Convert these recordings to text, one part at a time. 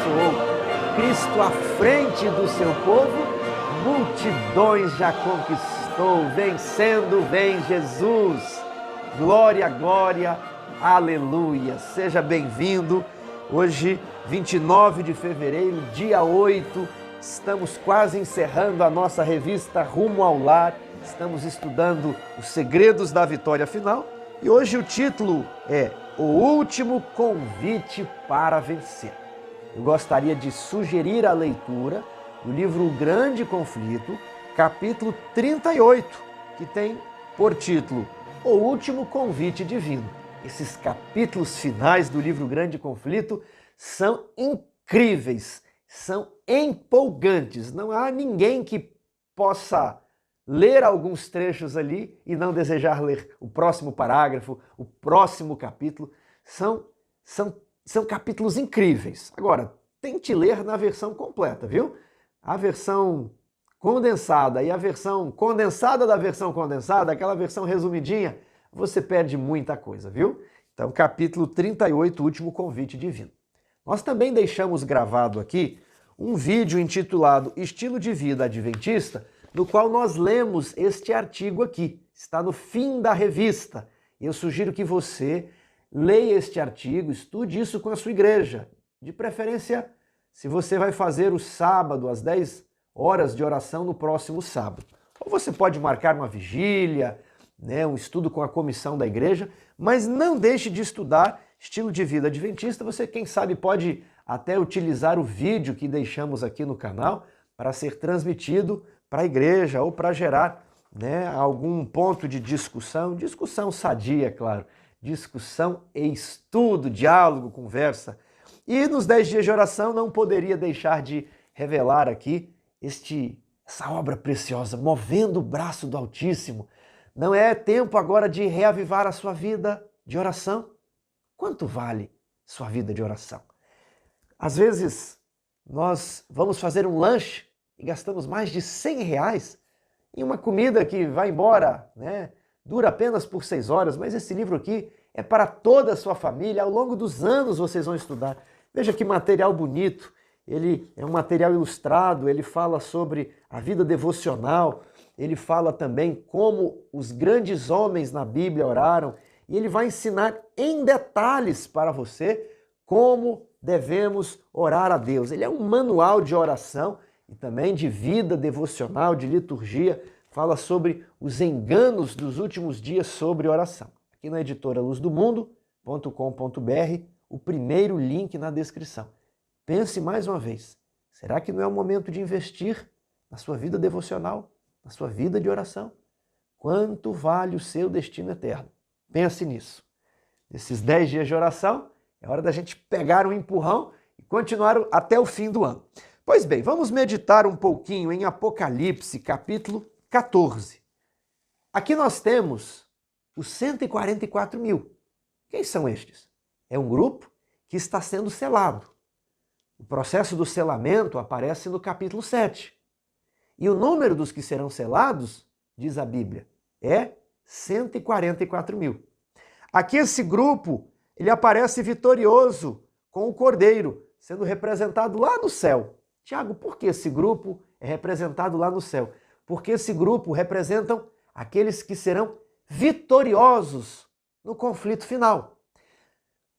soou. Cristo à frente do seu povo, multidões já conquistou, vencendo vem Jesus. Glória, glória, aleluia. Seja bem-vindo. Hoje, 29 de fevereiro, dia 8, estamos quase encerrando a nossa revista Rumo ao Lar. Estamos estudando os segredos da vitória final e hoje o título é O Último Convite para Vencer. Eu gostaria de sugerir a leitura do livro O Grande Conflito, capítulo 38, que tem por título O Último Convite Divino. Esses capítulos finais do livro Grande Conflito são incríveis, são empolgantes. Não há ninguém que possa ler alguns trechos ali e não desejar ler o próximo parágrafo, o próximo capítulo. São capítulos incríveis. Agora, tente ler na versão completa, viu? A versão condensada e a versão condensada da versão condensada, aquela versão resumidinha, você perde muita coisa, viu? Então, capítulo 38, Último Convite Divino. Nós também deixamos gravado aqui um vídeo intitulado Estilo de Vida Adventista, no qual nós lemos este artigo aqui. Está no fim da revista. Eu sugiro que você leia este artigo, estude isso com a sua igreja. De preferência, se você vai fazer o sábado, às 10 horas de oração no próximo sábado. Ou você pode marcar uma vigília, um estudo com a comissão da igreja, mas não deixe de estudar Estilo de Vida Adventista. Você, quem sabe, pode até utilizar o vídeo que deixamos aqui no canal para ser transmitido para a igreja ou para gerar algum ponto de discussão sadia, claro, discussão e estudo, diálogo, conversa. E nos 10 dias de oração não poderia deixar de revelar aqui essa obra preciosa, Movendo o Braço do Altíssimo. Não é tempo agora de reavivar a sua vida de oração? Quanto vale sua vida de oração? Às vezes nós vamos fazer um lanche e gastamos mais de R$100 em uma comida que vai embora, dura apenas por 6 horas, mas esse livro aqui é para toda a sua família. Ao longo dos anos vocês vão estudar. Veja que material bonito. Ele é um material ilustrado, ele fala sobre a vida devocional, ele fala também como os grandes homens na Bíblia oraram, e ele vai ensinar em detalhes para você como devemos orar a Deus. Ele é um manual de oração e também de vida devocional, de liturgia, fala sobre os enganos dos últimos dias sobre oração. Aqui na editora luzdomundo.com.br, o primeiro link na descrição. Pense mais uma vez, será que não é o momento de investir na sua vida devocional, na sua vida de oração? Quanto vale o seu destino eterno? Pense nisso. Nesses 10 dias de oração, é hora da gente pegar um empurrão e continuar até o fim do ano. Pois bem, vamos meditar um pouquinho em Apocalipse, capítulo 14. Aqui nós temos os 144 mil. Quem são estes? É um grupo que está sendo selado. O processo do selamento aparece no capítulo 7. E o número dos que serão selados, diz a Bíblia, é 144 mil. Aqui esse grupo, ele aparece vitorioso com o Cordeiro, sendo representado lá no céu. Tiago, por que esse grupo é representado lá no céu? Porque esse grupo representam aqueles que serão vitoriosos no conflito final.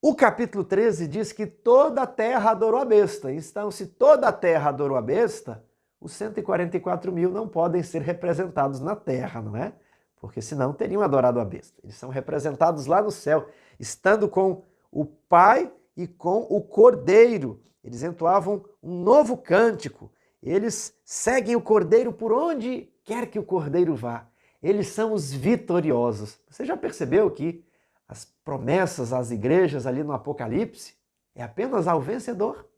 O capítulo 13 diz que toda a terra adorou a besta. Então, se toda a terra adorou a besta, os 144 mil não podem ser representados na terra, não é? Porque senão teriam adorado a besta. Eles são representados lá no céu, estando com o Pai e com o Cordeiro. Eles entoavam um novo cântico. Eles seguem o Cordeiro por onde quer que o Cordeiro vá. Eles são os vitoriosos. Você já percebeu que as promessas às igrejas ali no Apocalipse é apenas ao vencedor?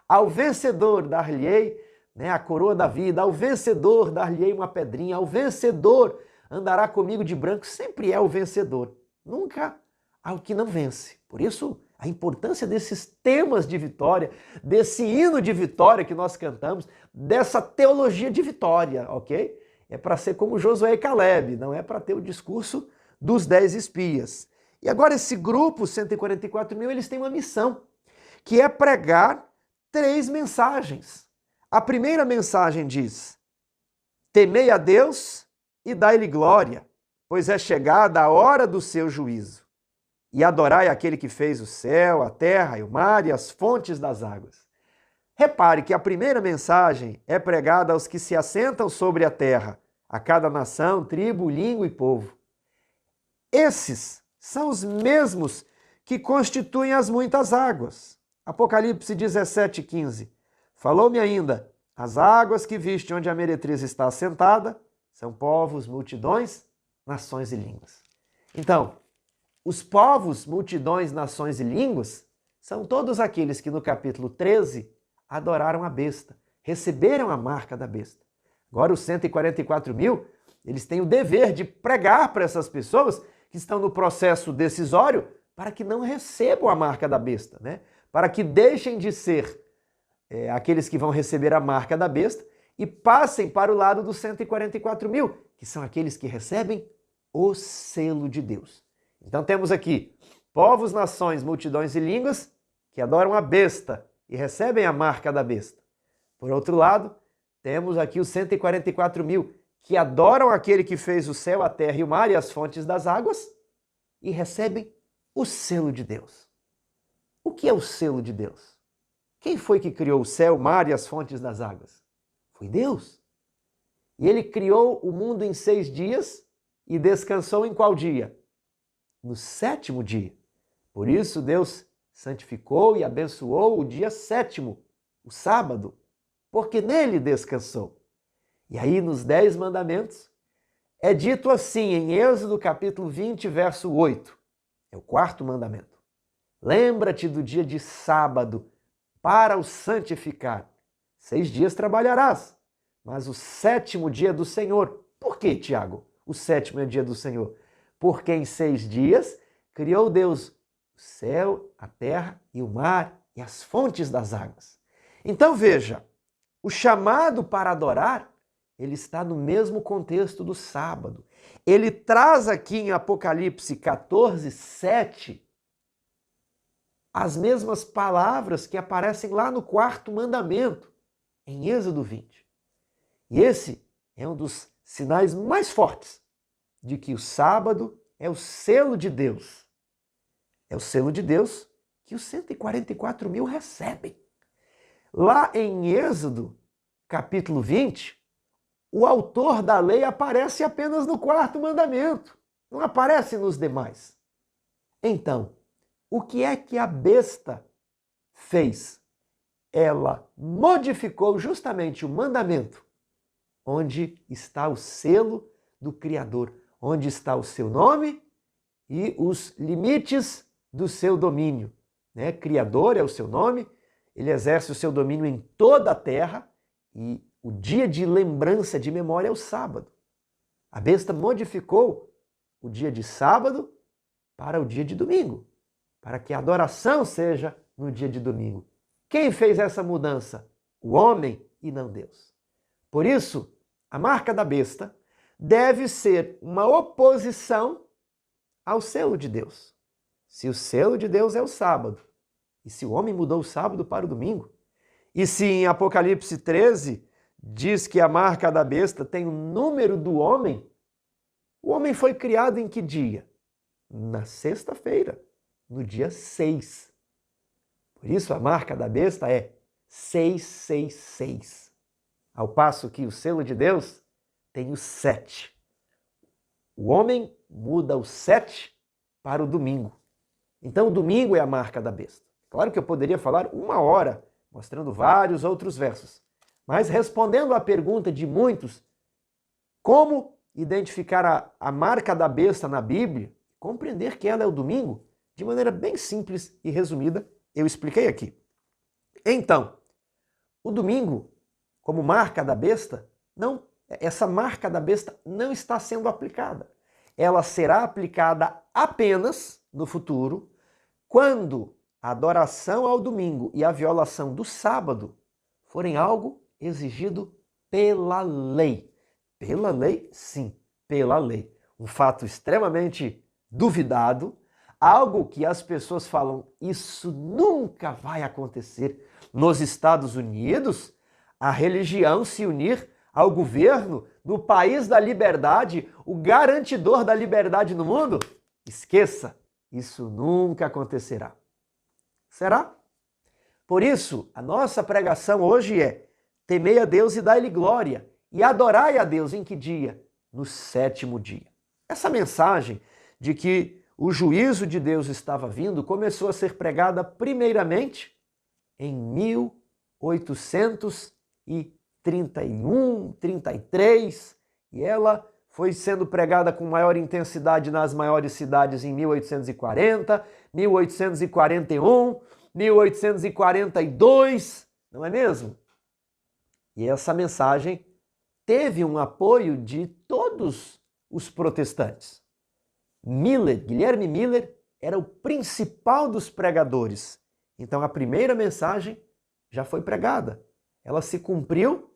Ao vencedor dar-lhe-ei a coroa da vida, ao vencedor dar-lhe-ei uma pedrinha, ao vencedor andará comigo de branco. Sempre é o vencedor, nunca ao que não vence. Por isso, a importância desses temas de vitória, desse hino de vitória que nós cantamos, dessa teologia de vitória, ok? É para ser como Josué e Caleb, não é para ter o discurso dos 10 espias. E agora esse grupo, 144 mil, eles têm uma missão, que é pregar 3 mensagens. A primeira mensagem diz: temei a Deus e dai-lhe glória, pois é chegada a hora do seu juízo. E adorai aquele que fez o céu, a terra e o mar e as fontes das águas. Repare que a primeira mensagem é pregada aos que se assentam sobre a terra, a cada nação, tribo, língua e povo. Esses são os mesmos que constituem as muitas águas. Apocalipse 17:15. Falou-me ainda: as águas que viste onde a meretriz está assentada são povos, multidões, nações e línguas. Então, os povos, multidões, nações e línguas são todos aqueles que no capítulo 13 adoraram a besta, receberam a marca da besta. Agora os 144.000, eles têm o dever de pregar para essas pessoas que estão no processo decisório para que não recebam a marca da besta, né? Para que deixem de ser aqueles que vão receber a marca da besta e passem para o lado dos 144.000, que são aqueles que recebem o selo de Deus. Então temos aqui povos, nações, multidões e línguas que adoram a besta e recebem a marca da besta. Por outro lado, temos aqui os 144.000 que adoram aquele que fez o céu, a terra e o mar e as fontes das águas e recebem o selo de Deus. O que é o selo de Deus? Quem foi que criou o céu, o mar e as fontes das águas? Foi Deus. E ele criou o mundo em 6 dias e descansou em qual dia? No 7º dia. Por isso Deus santificou e abençoou o dia 7º, o sábado, porque nele descansou. E aí nos 10 mandamentos é dito assim em Êxodo capítulo 20, verso 8. É o 4º mandamento. Lembra-te do dia de sábado para o santificar. 6 dias trabalharás, mas o 7º dia é do Senhor. Por quê, Tiago? O 7º é dia do Senhor. Porque em 6 dias criou Deus o céu, a terra e o mar e as fontes das águas. Então veja, o chamado para adorar, ele está no mesmo contexto do sábado. Ele traz aqui em Apocalipse 14:7 as mesmas palavras que aparecem lá no 4º mandamento, em Êxodo 20. E esse é um dos sinais mais fortes de que o sábado é o selo de Deus. É o selo de Deus que os 144.000 recebem. Lá em Êxodo, capítulo 20, o autor da lei aparece apenas no 4º mandamento, não aparece nos demais. Então, o que é que a besta fez? Ela modificou justamente o mandamento, onde está o selo do Criador, onde está o seu nome e os limites do seu domínio. Né? Criador é o seu nome, ele exerce o seu domínio em toda a terra e o dia de lembrança, de memória é o sábado. A besta modificou o dia de sábado para o dia de domingo, para que a adoração seja no dia de domingo. Quem fez essa mudança? O homem e não Deus. Por isso, a marca da besta deve ser uma oposição ao selo de Deus. Se o selo de Deus é o sábado, e se o homem mudou o sábado para o domingo, e se em Apocalipse 13 diz que a marca da besta tem o número do homem, o homem foi criado em que dia? Na sexta-feira, no dia 6. Por isso a marca da besta é 666. Ao passo que o selo de Deus tem o 7. O homem muda o 7 para o domingo. Então o domingo é a marca da besta. Claro que eu poderia falar 1 hora, mostrando vários outros versos. Mas respondendo à pergunta de muitos, como identificar a marca da besta na Bíblia, compreender que ela é o domingo, de maneira bem simples e resumida, eu expliquei aqui. Então, o domingo, como marca da besta, essa marca da besta não está sendo aplicada. Ela será aplicada apenas no futuro, quando a adoração ao domingo e a violação do sábado forem algo exigido pela lei. Pela lei? Sim, pela lei. Um fato extremamente duvidado, algo que as pessoas falam, isso nunca vai acontecer. Nos Estados Unidos, a religião se unir ao governo no país da liberdade, o garantidor da liberdade no mundo? Esqueça, isso nunca acontecerá. Será? Por isso, a nossa pregação hoje é: temei a Deus e dai-lhe glória, e adorai a Deus em que dia? No 7º dia. Essa mensagem de que o juízo de Deus estava vindo começou a ser pregada primeiramente em 1831, 33, e ela foi sendo pregada com maior intensidade nas maiores cidades em 1840, 1841, 1842, não é mesmo? E essa mensagem teve um apoio de todos os protestantes. Guilherme Miller, era o principal dos pregadores. Então a primeira mensagem já foi pregada. Ela se cumpriu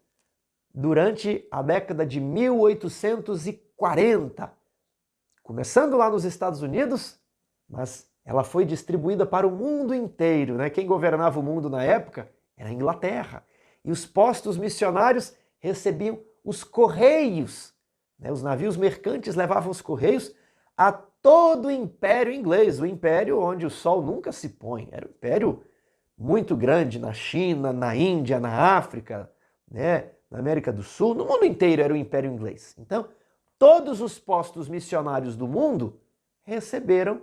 durante a década de 1840, começando lá nos Estados Unidos, mas ela foi distribuída para o mundo inteiro, né? Quem governava o mundo na época era a Inglaterra. E os postos missionários recebiam os correios, né? Os navios mercantes levavam os correios a todo o Império Inglês, o império onde o sol nunca se põe. Era um império muito grande na China, na Índia, na África, né? Na América do Sul, no mundo inteiro era o Império Inglês. Então, todos os postos missionários do mundo receberam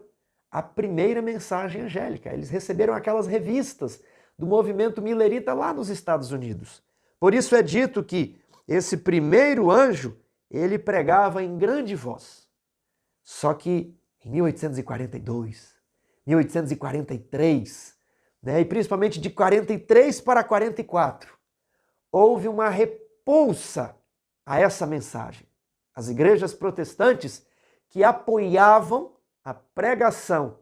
a primeira mensagem angélica. Eles receberam aquelas revistas do movimento millerita lá nos Estados Unidos. Por isso é dito que esse primeiro anjo, ele pregava em grande voz. Só que em 1842, 1843, né, e principalmente de 43 para 44, houve uma repulsa a essa mensagem. As igrejas protestantes que apoiavam a pregação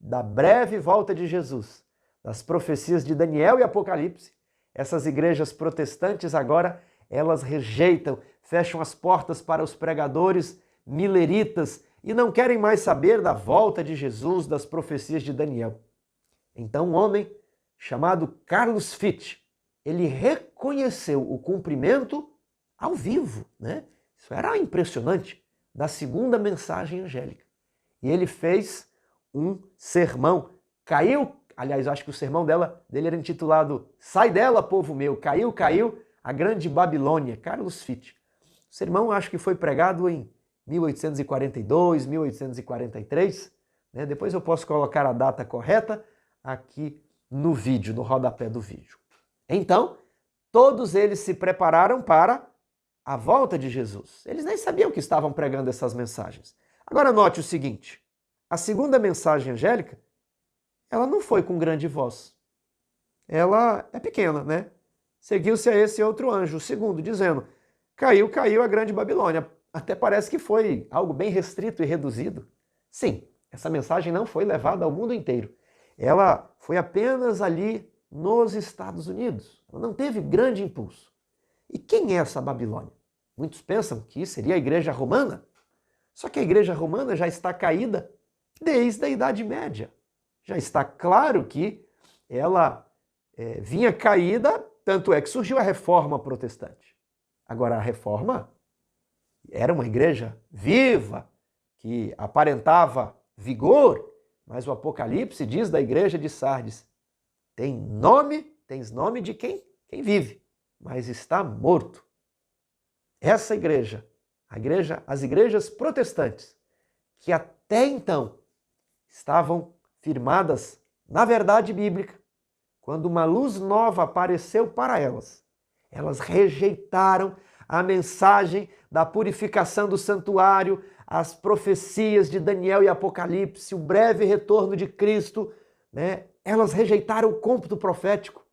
da breve volta de Jesus, das profecias de Daniel e Apocalipse, essas igrejas protestantes agora, elas rejeitam, fecham as portas para os pregadores milleritas e não querem mais saber da volta de Jesus, das profecias de Daniel. Então um homem chamado Carlos Fitch, ele reconheceu o cumprimento ao vivo, né? Isso era impressionante, da segunda mensagem angélica. E ele fez um sermão, aliás, acho que o sermão dele era intitulado Sai dela, povo meu, caiu, a grande Babilônia, Carlos Fitch. O sermão acho que foi pregado em 1842, 1843, né? Depois eu posso colocar a data correta aqui no vídeo, no rodapé do vídeo. Então, todos eles se prepararam para a volta de Jesus. Eles nem sabiam que estavam pregando essas mensagens. Agora note o seguinte, a segunda mensagem angélica, ela não foi com grande voz. Ela é pequena, né? Seguiu-se a esse outro anjo, o segundo, dizendo, caiu a grande Babilônia. Até parece que foi algo bem restrito e reduzido. Sim, essa mensagem não foi levada ao mundo inteiro. Ela foi apenas ali nos Estados Unidos. Ela não teve grande impulso. E quem é essa Babilônia? Muitos pensam que seria a Igreja Romana. Só que a Igreja Romana já está caída desde a Idade Média. Já está claro que ela vinha caída, tanto é que surgiu a Reforma Protestante. Agora, a Reforma era uma igreja viva, que aparentava vigor, mas o Apocalipse diz da igreja de Sardes, tens nome de quem vive, mas está morto. Essa igreja, as igrejas protestantes, que até então estavam firmadas na verdade bíblica, quando uma luz nova apareceu para elas, elas rejeitaram a mensagem da purificação do santuário, as profecias de Daniel e Apocalipse, o breve retorno de Cristo, né? Elas rejeitaram o cômputo profético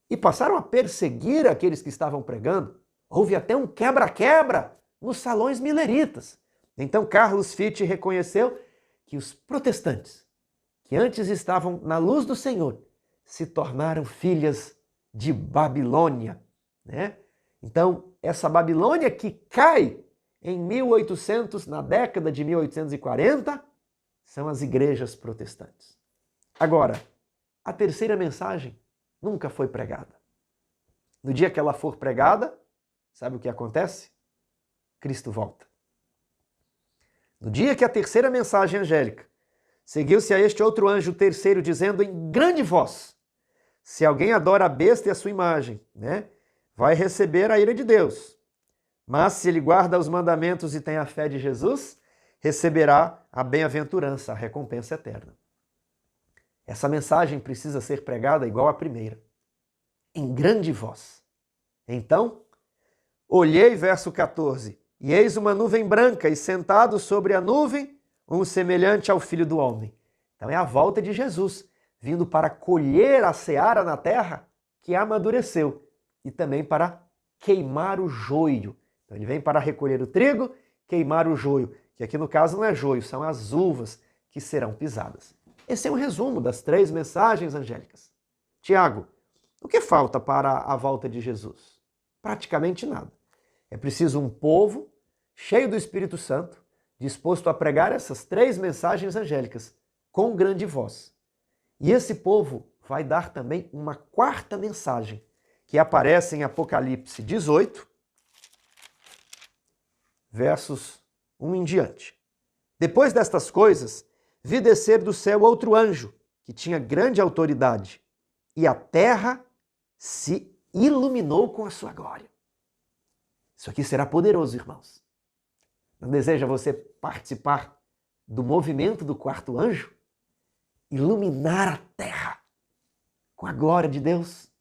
e passaram a perseguir aqueles que estavam pregando. Houve até um quebra-quebra nos salões milleritas. Então Carlos Fitch reconheceu que os protestantes, que antes estavam na luz do Senhor, se tornaram filhas de Babilônia, né? Então, essa Babilônia que cai em 1800, na década de 1840, são as igrejas protestantes. Agora, a terceira mensagem nunca foi pregada. No dia que ela for pregada, sabe o que acontece? Cristo volta. No dia que a terceira mensagem angélica seguiu-se a este outro anjo terceiro, dizendo em grande voz: se alguém adora a besta e a sua imagem, vai receber a ira de Deus. Mas se ele guarda os mandamentos e tem a fé de Jesus, receberá a bem-aventurança, a recompensa eterna. Essa mensagem precisa ser pregada igual à primeira, em grande voz. Então, olhei, verso 14, e eis uma nuvem branca, e sentado sobre a nuvem, um semelhante ao Filho do Homem. Então é a volta de Jesus, vindo para colher a seara na terra que amadureceu, e também para queimar o joio. Então ele vem para recolher o trigo, queimar o joio, que aqui no caso não é joio, são as uvas que serão pisadas. Esse é um resumo das 3 mensagens angélicas. Tiago, o que falta para a volta de Jesus? Praticamente nada. É preciso um povo cheio do Espírito Santo, disposto a pregar essas 3 mensagens angélicas com grande voz. E esse povo vai dar também uma 4ª mensagem, que aparece em Apocalipse 18, versos 1 em diante. Depois destas coisas, vi descer do céu outro anjo, que tinha grande autoridade, e a terra se iluminou com a sua glória. Isso aqui será poderoso, irmãos. Não deseja você participar do movimento do 4º anjo? Iluminar a terra com a glória de Deus.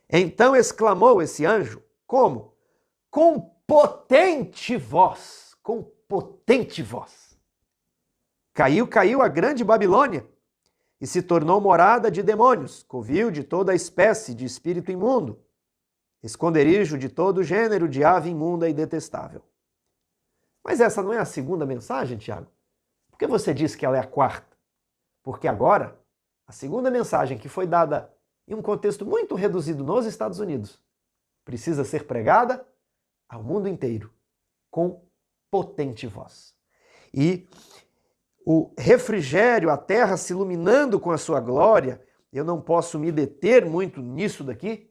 Então exclamou esse anjo, como? Com potente voz, com potente voz. Caiu a grande Babilônia e se tornou morada de demônios, covil de toda espécie de espírito imundo, esconderijo de todo gênero de ave imunda e detestável. Mas essa não é a 2ª mensagem, Tiago? Por que você diz que ela é a 4ª? Porque agora, a 2ª mensagem, que foi dada em um contexto muito reduzido nos Estados Unidos, precisa ser pregada ao mundo inteiro, com potente voz. E o refrigério, a terra se iluminando com a sua glória, eu não posso me deter muito nisso daqui,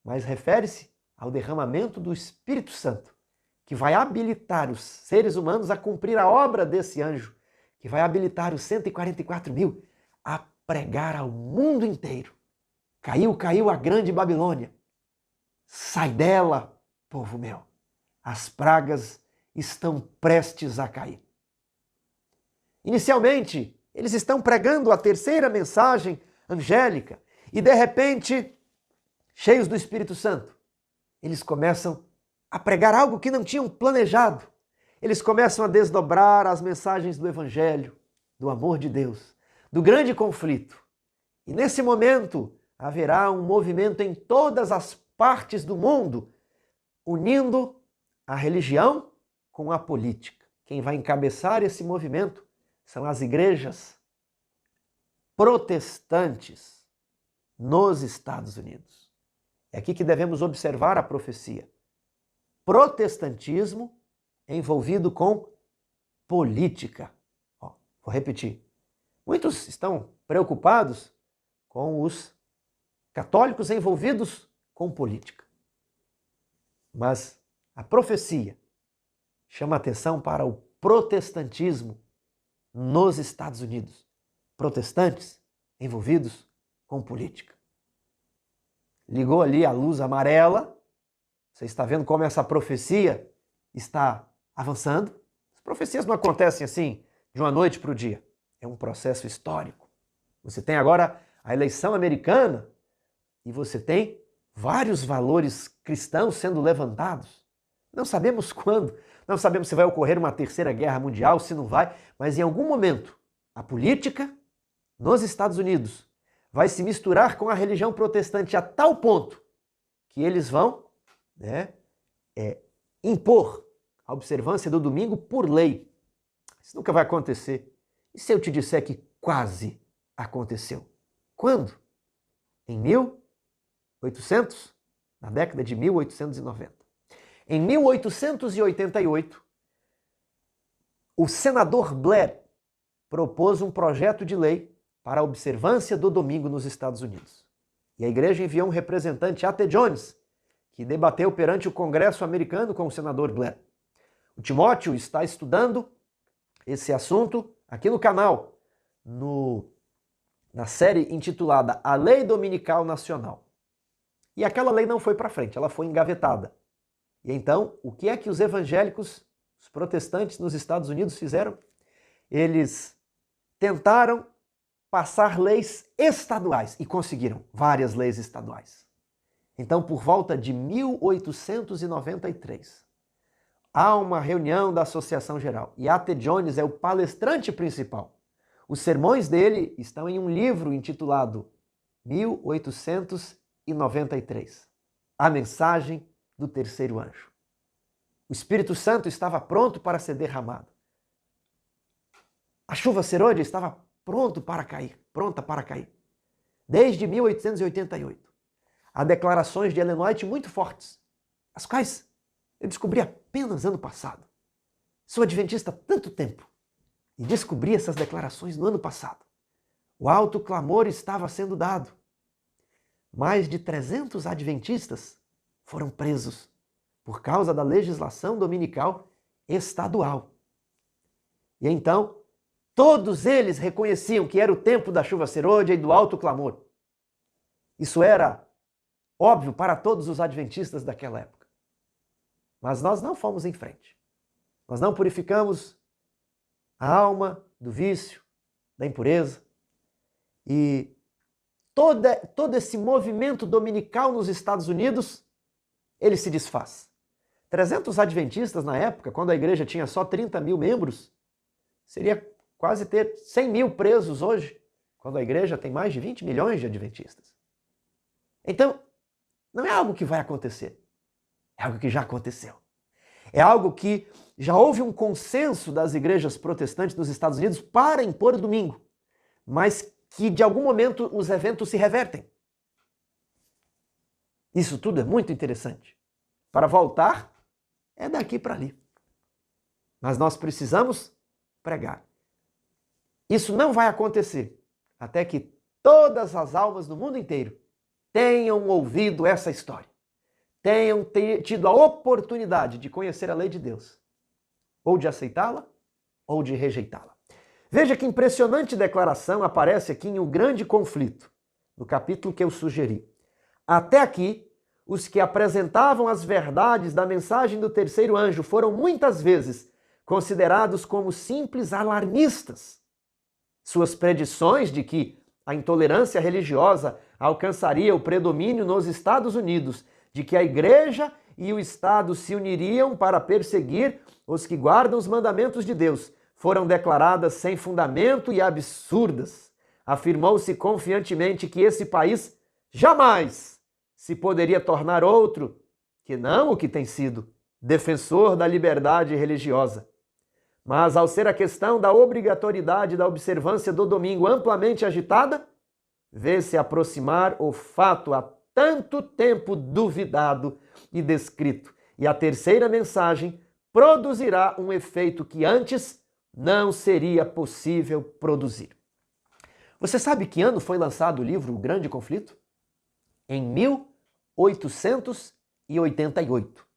mas refere-se ao derramamento do Espírito Santo, que vai habilitar os seres humanos a cumprir a obra desse anjo, que vai habilitar os 144 mil a pregar ao mundo inteiro. Caiu a grande Babilônia. Sai dela, povo meu. As pragas estão prestes a cair. Inicialmente, eles estão pregando a 3ª mensagem angélica e, de repente, cheios do Espírito Santo, eles começam a pregar algo que não tinham planejado. Eles começam a desdobrar as mensagens do Evangelho, do amor de Deus, do grande conflito. E nesse momento haverá um movimento em todas as partes do mundo, unindo a religião com a política. Quem vai encabeçar esse movimento são as igrejas protestantes nos Estados Unidos. É aqui que devemos observar a profecia. Protestantismo envolvido com política. Vou repetir. Muitos estão preocupados com os católicos envolvidos com política. Mas a profecia chama atenção para o protestantismo nos Estados Unidos. Protestantes envolvidos com política. Ligou ali a luz amarela. Você está vendo como essa profecia está avançando? As profecias não acontecem assim de uma noite para o dia. É um processo histórico. Você tem agora a eleição americana e você tem vários valores cristãos sendo levantados. Não sabemos quando, não sabemos se vai ocorrer uma 3ª guerra mundial, se não vai, mas em algum momento a política nos Estados Unidos vai se misturar com a religião protestante a tal ponto que eles vão impor a observância do domingo por lei. Isso nunca vai acontecer. E se eu te disser que quase aconteceu? Quando? Em 1800, na década de 1890. Em 1888, o senador Blair propôs um projeto de lei para a observância do domingo nos Estados Unidos. E a igreja enviou um representante, A.T. Jones, que debateu perante o Congresso americano com o senador Blair. O Timóteo está estudando esse assunto aqui no canal, na série intitulada A Lei Dominical Nacional. E aquela lei não foi para frente, ela foi engavetada. E então, o que é que os evangélicos, os protestantes nos Estados Unidos fizeram? Eles tentaram passar leis estaduais e conseguiram várias leis estaduais. Então, por volta de 1893, há uma reunião da Associação Geral e A.T. Jones é o palestrante principal. Os sermões dele estão em um livro intitulado 1893, A Mensagem do Terceiro Anjo. O Espírito Santo estava pronto para ser derramado. A chuva serôdia estava pronta para cair. Desde 1888. Há declarações de Ellen White muito fortes, as quais eu descobri apenas ano passado. Sou adventista há tanto tempo e descobri essas declarações no ano passado. O alto clamor estava sendo dado. Mais de 300 adventistas foram presos por causa da legislação dominical estadual. E então, todos eles reconheciam que era o tempo da chuva serôdia e do alto clamor. Isso era óbvio para todos os adventistas daquela época. Mas nós não fomos em frente. Nós não purificamos a alma do vício, da impureza. E todo esse movimento dominical nos Estados Unidos, ele se desfaz. 300 adventistas na época, quando a igreja tinha só 30 mil membros, seria quase ter 100 mil presos hoje, quando a igreja tem mais de 20 milhões de adventistas. Então, não é algo que vai acontecer, é algo que já aconteceu. É algo que já houve um consenso das igrejas protestantes nos Estados Unidos para impor o domingo, mas que de algum momento os eventos se revertem. Isso tudo é muito interessante. Para voltar, é daqui para ali. Mas nós precisamos pregar. Isso não vai acontecer até que todas as almas do mundo inteiro tenham ouvido essa história, tenham tido a oportunidade de conhecer a lei de Deus, ou de aceitá-la, ou de rejeitá-la. Veja que impressionante declaração aparece aqui em O Grande Conflito, no capítulo que eu sugeri. Até aqui, os que apresentavam as verdades da mensagem do terceiro anjo foram muitas vezes considerados como simples alarmistas. Suas predições de que a intolerância religiosa alcançaria o predomínio nos Estados Unidos, de que a igreja e o Estado se uniriam para perseguir os que guardam os mandamentos de Deus, foram declaradas sem fundamento e absurdas. Afirmou-se confiantemente que esse país jamais se poderia tornar outro que não o que tem sido, defensor da liberdade religiosa. Mas ao ser a questão da obrigatoriedade da observância do domingo amplamente agitada, vê-se aproximar o fato há tanto tempo duvidado e descrito. E a terceira mensagem produzirá um efeito que antes não seria possível produzir. Você sabe que ano foi lançado o livro O Grande Conflito? Em 1888.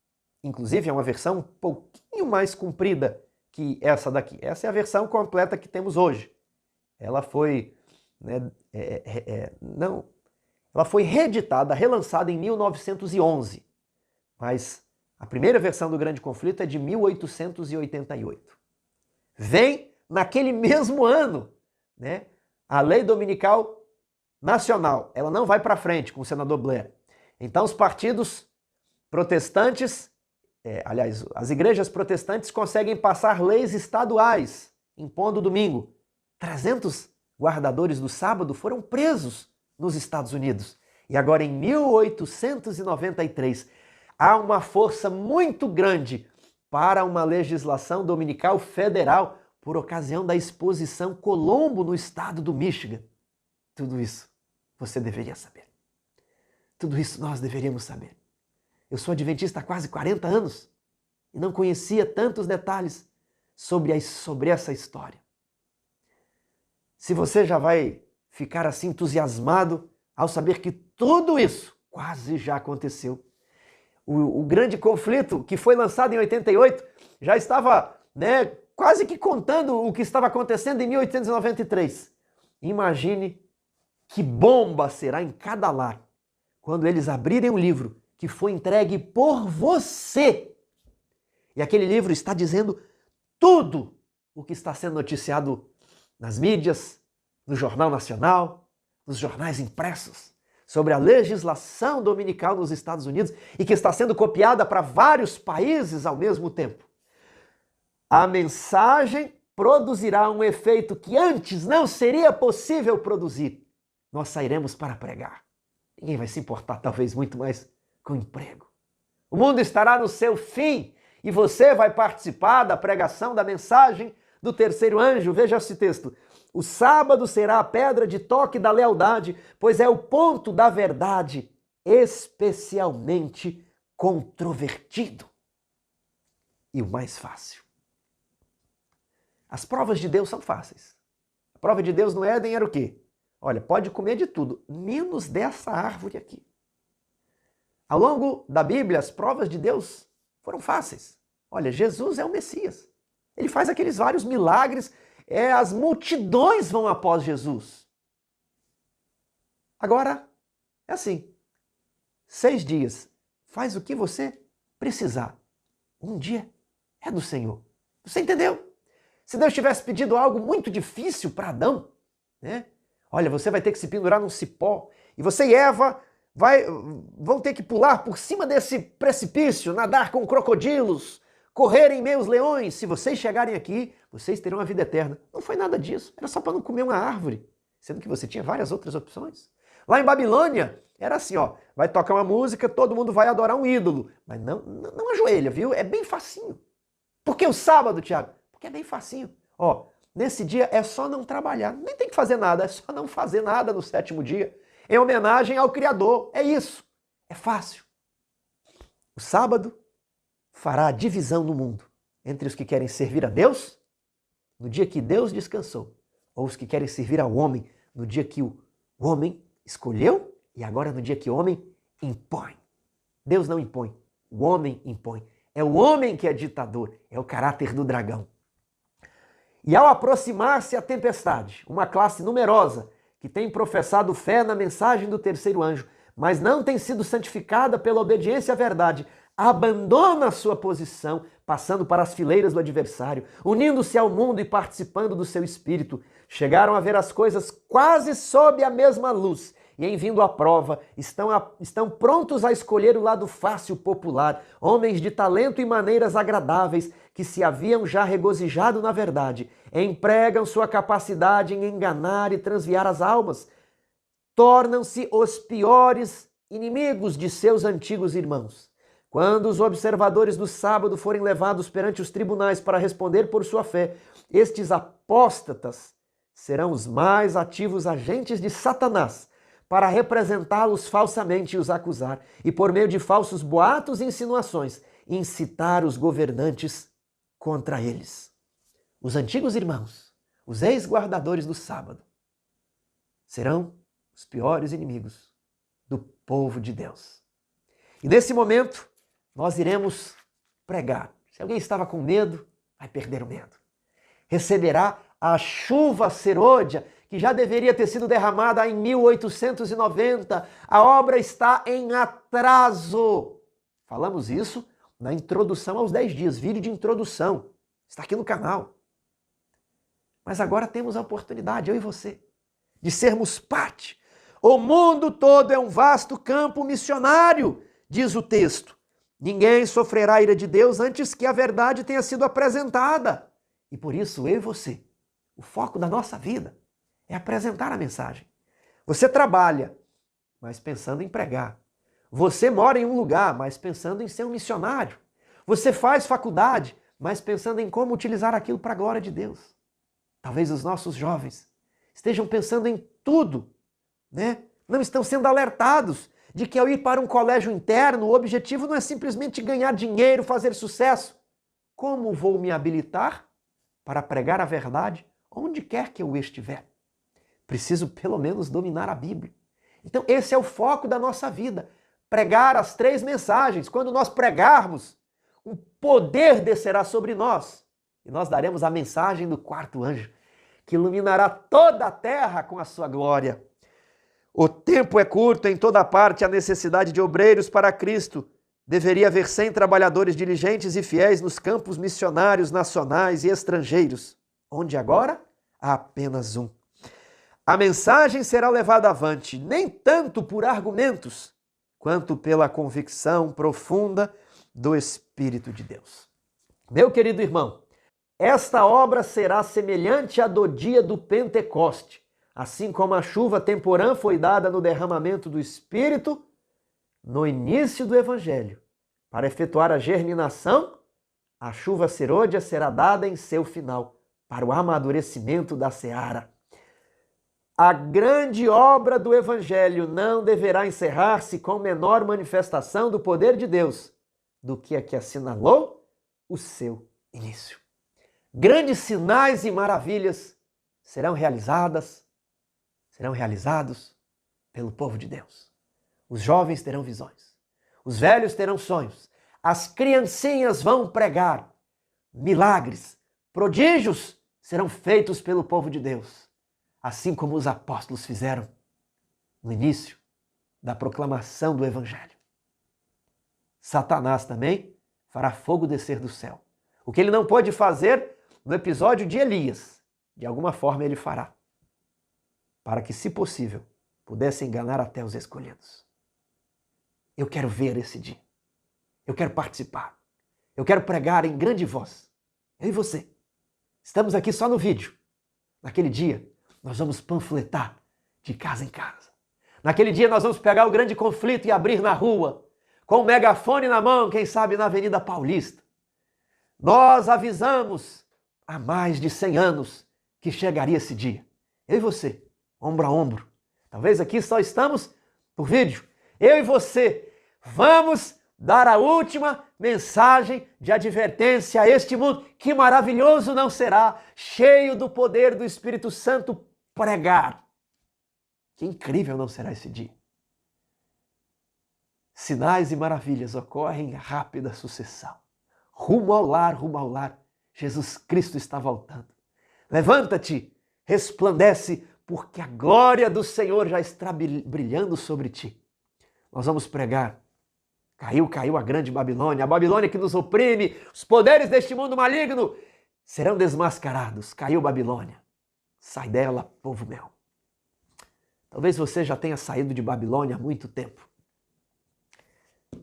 Inclusive é uma versão um pouquinho mais comprida que essa daqui. Essa é a versão completa que temos hoje. Ela foi, ela foi reeditada, relançada em 1911. Mas a primeira versão do Grande Conflito é de 1888. Vem naquele mesmo ano, a Lei Dominical Nacional. Ela não vai para frente com o senador Blair. Então os partidos protestantes, as igrejas protestantes conseguem passar leis estaduais, impondo o domingo. 300 guardadores do sábado foram presos nos Estados Unidos. E agora, em 1893, há uma força muito grande para uma legislação dominical federal por ocasião da Exposição Colombo no estado do Michigan. Tudo isso você deveria saber. Tudo isso nós deveríamos saber. Eu sou adventista há quase 40 anos e não conhecia tantos detalhes sobre essa história. se você já vai ficar assim entusiasmado ao saber que tudo isso quase já aconteceu. O grande conflito que foi lançado em 88 já estava, quase que contando o que estava acontecendo em 1893. Imagine que bomba será em cada lar quando eles abrirem o livro que foi entregue por você. E aquele livro está dizendo tudo o que está sendo noticiado nas mídias, no Jornal Nacional, nos jornais impressos, sobre a legislação dominical nos Estados Unidos e que está sendo copiada para vários países ao mesmo tempo. A mensagem produzirá um efeito que antes não seria possível produzir. Nós sairemos para pregar. Ninguém vai se importar, talvez, muito mais com o emprego. O mundo estará no seu fim e você vai participar da pregação da mensagem do terceiro anjo. Veja esse texto. O sábado será a pedra de toque da lealdade, pois é o ponto da verdade especialmente controvertido. E o mais fácil. As provas de Deus são fáceis. A prova de Deus no Éden era o quê? Olha, pode comer de tudo, menos dessa árvore aqui. Ao longo da Bíblia, as provas de Deus foram fáceis. Olha, Jesus é o Messias. Ele faz aqueles vários milagres, as multidões vão após Jesus. Agora, é assim, 6 dias, faz o que você precisar. Um dia é do Senhor. Você entendeu? Se Deus tivesse pedido algo muito difícil para Adão, olha, você vai ter que se pendurar num cipó, e você e Eva vão ter que pular por cima desse precipício, nadar com crocodilos, correr em meio aos leões. Se vocês chegarem aqui, vocês terão a vida eterna. Não foi nada disso, era só para não comer uma árvore, sendo que você tinha várias outras opções. Lá em Babilônia, era assim, vai tocar uma música, todo mundo vai adorar um ídolo, mas não ajoelha, viu? É bem facinho. Por que o sábado, Tiago? Porque é bem facinho. Nesse dia é só não trabalhar, nem tem que fazer nada, é só não fazer nada no 7º dia, em homenagem ao Criador. É isso, é fácil. O sábado fará a divisão no mundo entre os que querem servir a Deus no dia que Deus descansou, ou os que querem servir ao homem no dia que o homem escolheu e agora no dia que o homem impõe. Deus não impõe, o homem impõe. É o homem que é ditador, é o caráter do dragão. E ao aproximar-se a tempestade, uma classe numerosa que tem professado fé na mensagem do terceiro anjo, mas não tem sido santificada pela obediência à verdade, abandona a sua posição, passando para as fileiras do adversário, unindo-se ao mundo e participando do seu espírito. Chegaram a ver as coisas quase sob a mesma luz e, em vindo à prova, estão prontos a escolher o lado fácil popular, homens de talento e maneiras agradáveis que se haviam já regozijado na verdade, empregam sua capacidade em enganar e transviar as almas, tornam-se os piores inimigos de seus antigos irmãos. Quando os observadores do sábado forem levados perante os tribunais para responder por sua fé, estes apóstatas serão os mais ativos agentes de Satanás para representá-los falsamente e os acusar, e por meio de falsos boatos e insinuações, incitar os governantes contra eles. Os antigos irmãos, os ex-guardadores do sábado, serão os piores inimigos do povo de Deus. E nesse momento, nós iremos pregar. Se alguém estava com medo, vai perder o medo. Receberá a chuva serôdia, que já deveria ter sido derramada em 1890. A obra está em atraso. Falamos isso na introdução aos 10 dias, vídeo de introdução. Está aqui no canal. Mas agora temos a oportunidade, eu e você, de sermos parte. O mundo todo é um vasto campo missionário, diz o texto. Ninguém sofrerá a ira de Deus antes que a verdade tenha sido apresentada. E por isso, eu e você, o foco da nossa vida é apresentar a mensagem. Você trabalha, mas pensando em pregar. Você mora em um lugar, mas pensando em ser um missionário. Você faz faculdade, mas pensando em como utilizar aquilo para a glória de Deus. Talvez os nossos jovens estejam pensando em tudo, Não estão sendo alertados de que ao ir para um colégio interno, o objetivo não é simplesmente ganhar dinheiro, fazer sucesso. Como vou me habilitar para pregar a verdade onde quer que eu estiver? preciso pelo menos dominar a Bíblia. Então esse é o foco da nossa vida, pregar as 3 mensagens. Quando nós pregarmos, o poder descerá sobre nós e nós daremos a mensagem do 4º anjo, que iluminará toda a terra com a sua glória. O tempo é curto, em toda parte há necessidade de obreiros para Cristo. Deveria haver 100 trabalhadores diligentes e fiéis nos campos missionários nacionais e estrangeiros, onde agora há apenas um. A mensagem será levada avante, nem tanto por argumentos, quanto pela convicção profunda do Espírito de Deus. Meu querido irmão, esta obra será semelhante à do dia do Pentecoste. Assim como a chuva temporã foi dada no derramamento do Espírito, no início do Evangelho, para efetuar a germinação, a chuva serôdia será dada em seu final, para o amadurecimento da seara. A grande obra do Evangelho não deverá encerrar-se com menor manifestação do poder de Deus do que a que assinalou o seu início. Grandes sinais e maravilhas serão realizados pelo povo de Deus. Os jovens terão visões, os velhos terão sonhos, as criancinhas vão pregar, milagres, prodígios serão feitos pelo povo de Deus, assim como os apóstolos fizeram no início da proclamação do Evangelho. Satanás também fará fogo descer do céu. O que ele não pôde fazer no episódio de Elias, de alguma forma ele fará, para que, se possível, pudesse enganar até os escolhidos. Eu quero ver esse dia. Eu quero participar. Eu quero pregar em grande voz. Eu e você. Estamos aqui só no vídeo. Naquele dia, nós vamos panfletar de casa em casa. Naquele dia, nós vamos pegar o grande conflito e abrir na rua, com o megafone na mão, quem sabe na Avenida Paulista. Nós avisamos há mais de 100 anos que chegaria esse dia. Eu e você, ombro a ombro. Talvez aqui só estamos por vídeo. Eu e você vamos dar a última mensagem de advertência a este mundo. Que maravilhoso não será, cheio do poder do Espírito Santo, pregar. Que incrível não será esse dia. Sinais e maravilhas ocorrem em rápida sucessão. Rumo ao lar, Jesus Cristo está voltando. Levanta-te, resplandece, porque a glória do Senhor já está brilhando sobre ti. Nós vamos pregar. Caiu a grande Babilônia, a Babilônia que nos oprime, os poderes deste mundo maligno serão desmascarados. Caiu Babilônia. Sai dela, povo meu. Talvez você já tenha saído de Babilônia há muito tempo.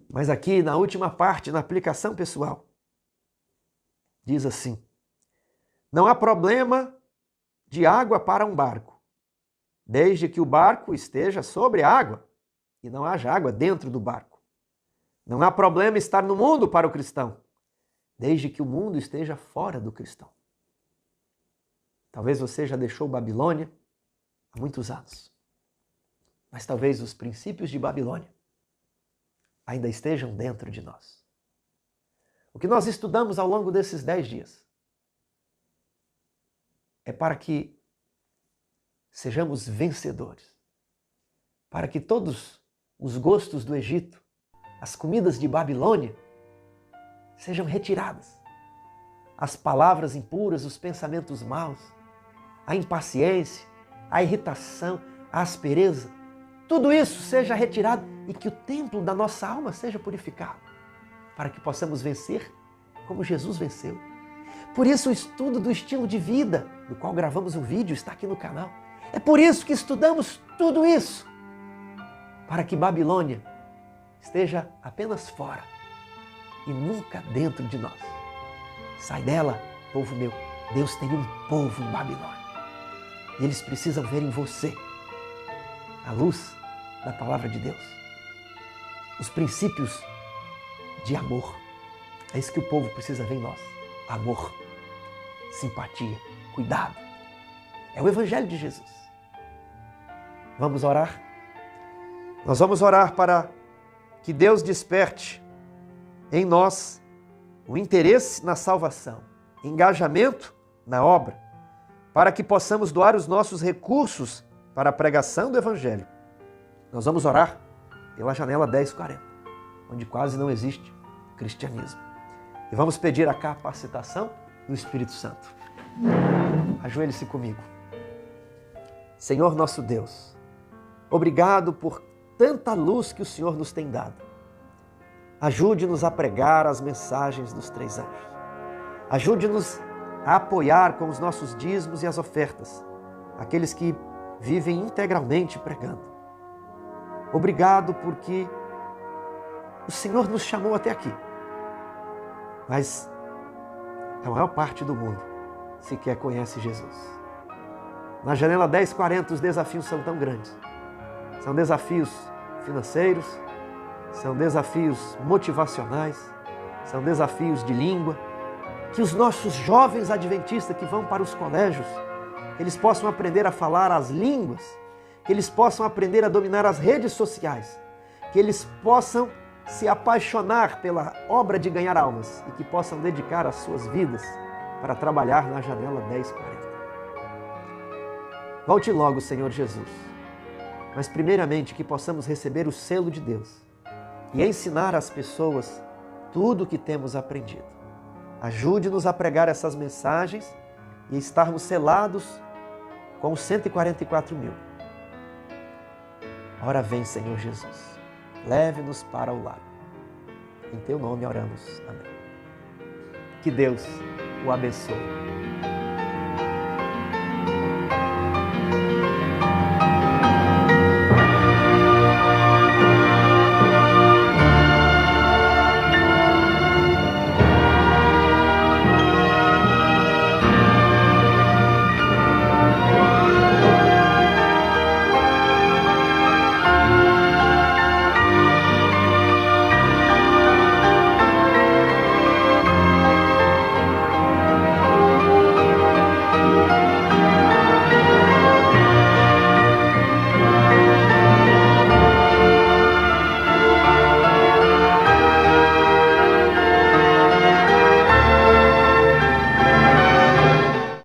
Mas aqui na última parte, na aplicação pessoal, diz assim: não há problema de água para um barco, desde que o barco esteja sobre a água e não haja água dentro do barco. Não há problema estar no mundo para o cristão, desde que o mundo esteja fora do cristão. Talvez você já deixou Babilônia há muitos anos, mas talvez os princípios de Babilônia ainda estejam dentro de nós. O que nós estudamos ao longo desses 10 dias é para que sejamos vencedores, para que todos os gostos do Egito, as comidas de Babilônia, sejam retiradas. As palavras impuras, os pensamentos maus, a impaciência, a irritação, a aspereza, tudo isso seja retirado e que o templo da nossa alma seja purificado, para que possamos vencer como Jesus venceu. Por isso o estudo do estilo de vida, do qual gravamos um vídeo, está aqui no canal. É por isso que estudamos tudo isso, para que Babilônia esteja apenas fora e nunca dentro de nós. Sai dela, povo meu. Deus tem um povo em Babilônia. E eles precisam ver em você a luz da palavra de Deus, os princípios de amor. É isso que o povo precisa ver em nós. Amor, simpatia, cuidado. É o Evangelho de Jesus. Vamos orar? Nós vamos orar para que Deus desperte em nós o interesse na salvação, engajamento na obra, para que possamos doar os nossos recursos para a pregação do Evangelho. Nós vamos orar pela janela 1040, onde quase não existe cristianismo. E vamos pedir a capacitação do Espírito Santo. Ajoelhe-se comigo. Senhor nosso Deus, obrigado por tanta luz que o Senhor nos tem dado. Ajude-nos a pregar as mensagens dos 3 anjos. Ajude-nos a apoiar com os nossos dízimos e as ofertas aqueles que vivem integralmente pregando. Obrigado porque o Senhor nos chamou até aqui. Mas a maior parte do mundo sequer conhece Jesus. Na janela 1040 os desafios são tão grandes. São desafios financeiros, são desafios motivacionais, são desafios de língua. Que os nossos jovens adventistas que vão para os colégios, eles possam aprender a falar as línguas, que eles possam aprender a dominar as redes sociais, que eles possam se apaixonar pela obra de ganhar almas e que possam dedicar as suas vidas para trabalhar na janela 1040. Volte logo, Senhor Jesus, mas primeiramente que possamos receber o selo de Deus e ensinar às pessoas tudo o que temos aprendido. Ajude-nos a pregar essas mensagens e estarmos selados com os 144 mil. Ora vem, Senhor Jesus, leve-nos para o lar. Em teu nome oramos. Amém. Que Deus o abençoe.